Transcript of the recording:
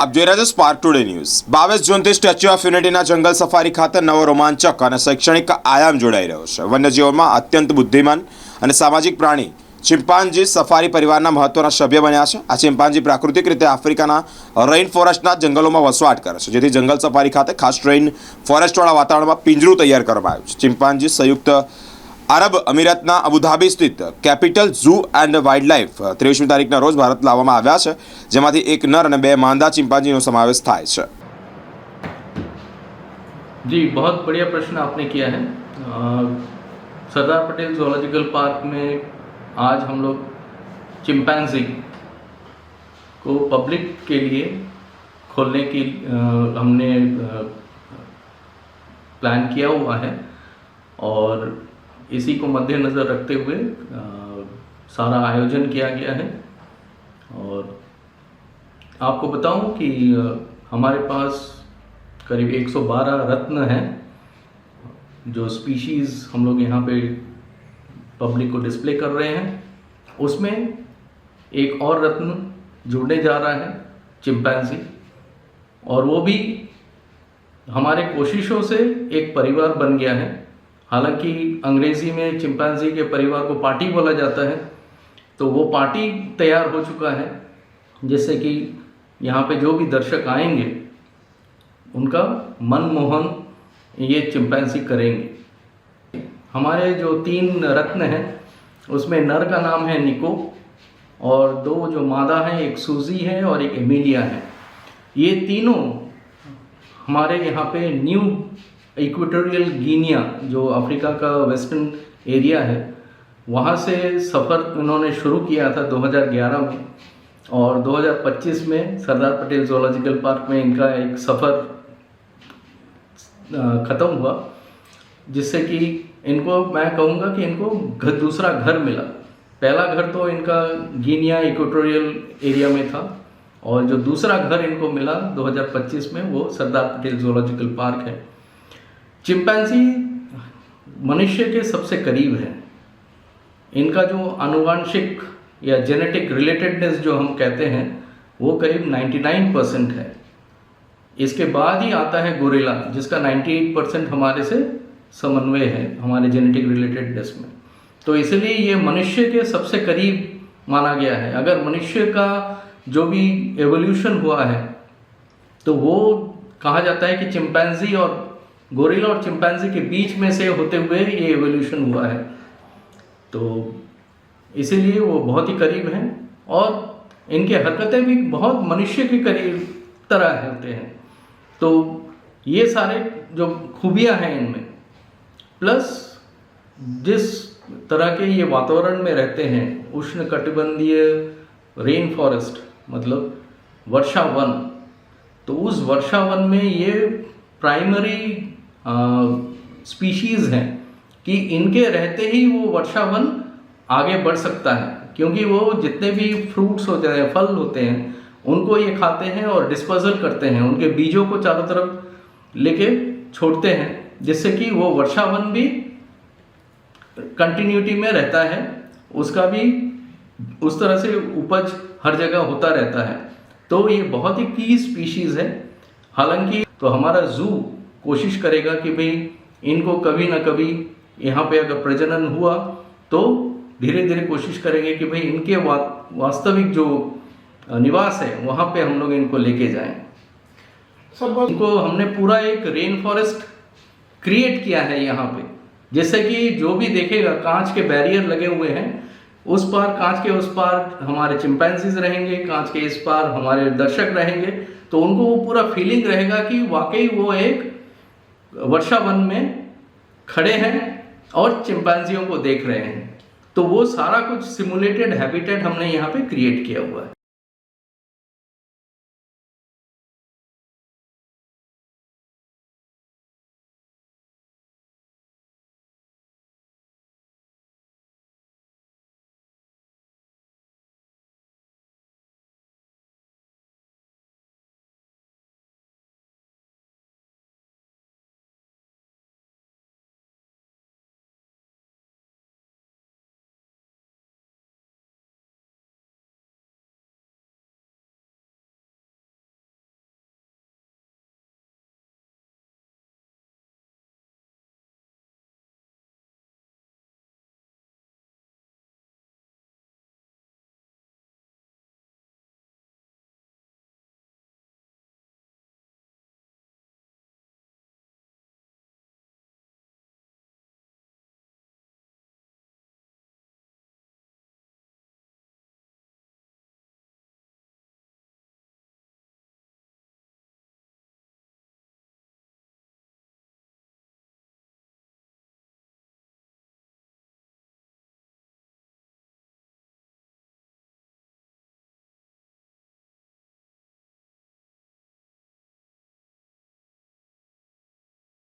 આપ જોઈ રહ્યા છો સ્પાર્ક ટુડે ન્યૂઝ 22 જૂનથી સ્ટેચ્યુ ઓફ યુનિટીના જંગલ સફારી ખાતે નવો રોમાંચક અને શૈક્ષણિક આયામ જોડાઈ રહ્યો છે। વન્યજીવોમાં અત્યંત બુદ્ધિમાન અને સામાજિક પ્રાણી ચિમ્પાન્જી સફારી પરિવારના મહત્વના સભ્ય બન્યા છે। આ ચિમ્પાન્જી પ્રાકૃતિક રીતે આફ્રિકાના રેઇન ફોરેસ્ટના જંગલોમાં વસવાટ કરે છે, જેથી જંગલ સફારી ખાતે ખાસ રેઇન ફોરેસ્ટવાળા વાતાવરણમાં પિંજરું તૈયાર કરવામાં આવ્યું છે। ચિમ્પાન્જી સંયુક્ત અરબ અમીરાતના અબુધાબી સ્થિત capital zoo and wild life 23મી તારીખના રોજ ભારત લાવવામાં આવ્યા છે, જેમાંથી એક નર અને 2 માંદા ચિમ્પાન્જીનો સમાવેશ થાય છે। जी, बहुत बढ़िया प्रश्न आपने किया है। सरदार पटेल ज़ूलॉजिकल पार्क में आज हम लोग चिंपैंजी को पब्लिक के लिए खोलने की हमने प्लान किया हुआ है और इसी को मद्देनज़र रखते हुए सारा आयोजन किया गया है। और आपको बताऊं कि हमारे पास करीब 112 रत्न हैं जो स्पीशीज़ हम लोग यहाँ पे पब्लिक को डिस्प्ले कर रहे हैं। उसमें एक और रत्न जुड़ने जा रहा है, चिंपैंजी, और वो भी हमारे कोशिशों से एक परिवार बन गया है। हालांकि अंग्रेज़ी में चिंपैंजी के परिवार को पार्टी बोला जाता है, तो वो पार्टी तैयार हो चुका है, जिससे कि यहाँ पे जो भी दर्शक आएंगे उनका मनमोहन ये चिंपैंजी करेंगे। हमारे जो 3 रत्न हैं उसमें नर का नाम है निको और 2 जो मादा हैं, एक सूजी है और एक एमिलिया है। ये तीनों हमारे यहाँ पे न्यू इक्वेटोरियल गिनिया जो अफ्रीका का वेस्टर्न एरिया है वहाँ से सफ़र इन्होंने शुरू किया था 2011 में, और 2025 में सरदार पटेल ज़ूलॉजिकल पार्क में इनका एक सफ़र ख़त्म हुआ, जिससे कि इनको मैं कहूँगा कि इनको दूसरा घर मिला। पहला घर तो इनका गिनिया इक्वेटोरियल एरिया में था, और जो दूसरा घर इनको मिला 2025 में वो सरदार पटेल ज़ूलॉजिकल पार्क है। चिंपैंजी मनुष्य के सबसे करीब है। इनका जो आनुवांशिक या जेनेटिक रिलेटेडनेस जो हम कहते हैं वो करीब 99% है। इसके बाद ही आता है गोरिल्ला, जिसका 98% हमारे से समन्वय है हमारे जेनेटिक रिलेटेडनेस में। तो इसलिए ये मनुष्य के सबसे करीब माना गया है। अगर मनुष्य का जो भी एवोल्यूशन हुआ है तो वो कहा जाता है कि चिंपैंजी और गोरिल्ला और चिंपैंजी के बीच में से होते हुए ये एवोल्यूशन हुआ है। तो इसीलिए वो बहुत ही करीब हैं और इनके हरकतें भी बहुत मनुष्य के करीब तरह होते हैं। तो ये सारे जो खूबियाँ हैं इनमें, प्लस जिस तरह के ये वातावरण में रहते हैं, उष्णकटिबंधीय रेन फॉरेस्ट मतलब वर्षा वन, तो उस वर्षा वन में ये प्राइमरी स्पीशीज़ हैं कि इनके रहते ही वो वर्षा वन आगे बढ़ सकता है, क्योंकि वो जितने भी फ्रूट्स होते हैं, फल होते हैं, उनको ये खाते हैं और डिस्पर्सल करते हैं, उनके बीजों को चारों तरफ लेके छोड़ते हैं, जिससे कि वो वर्षा वन भी कंटिन्यूटी में रहता है, उसका भी उस तरह से उपज हर जगह होता रहता है। तो ये बहुत ही की स्पीशीज़ है। हालांकि तो हमारा ज़ू कोशिश करेगा कि भाई इनको कभी ना कभी यहाँ पे अगर प्रजनन हुआ तो धीरे धीरे कोशिश करेंगे कि भाई इनके वास्तविक जो निवास है वहाँ पे हम लोग इनको लेके जाएं। इनको हमने पूरा एक रेन फॉरेस्ट क्रिएट किया है यहाँ पे, जिससे कि जो भी देखेगा कांच के बैरियर लगे हुए हैं, उस पार कांच के उस पार हमारे चिंपैंजीज रहेंगे, कांच के इस पार हमारे दर्शक रहेंगे, तो उनको वो पूरा फीलिंग रहेगा कि वाकई वो एक वर्षा वन में खड़े हैं और चिंपैंजियों को देख रहे हैं। तो वो सारा कुछ सिमुलेटेड हैबिटेट हमने यहाँ पे क्रिएट किया हुआ है।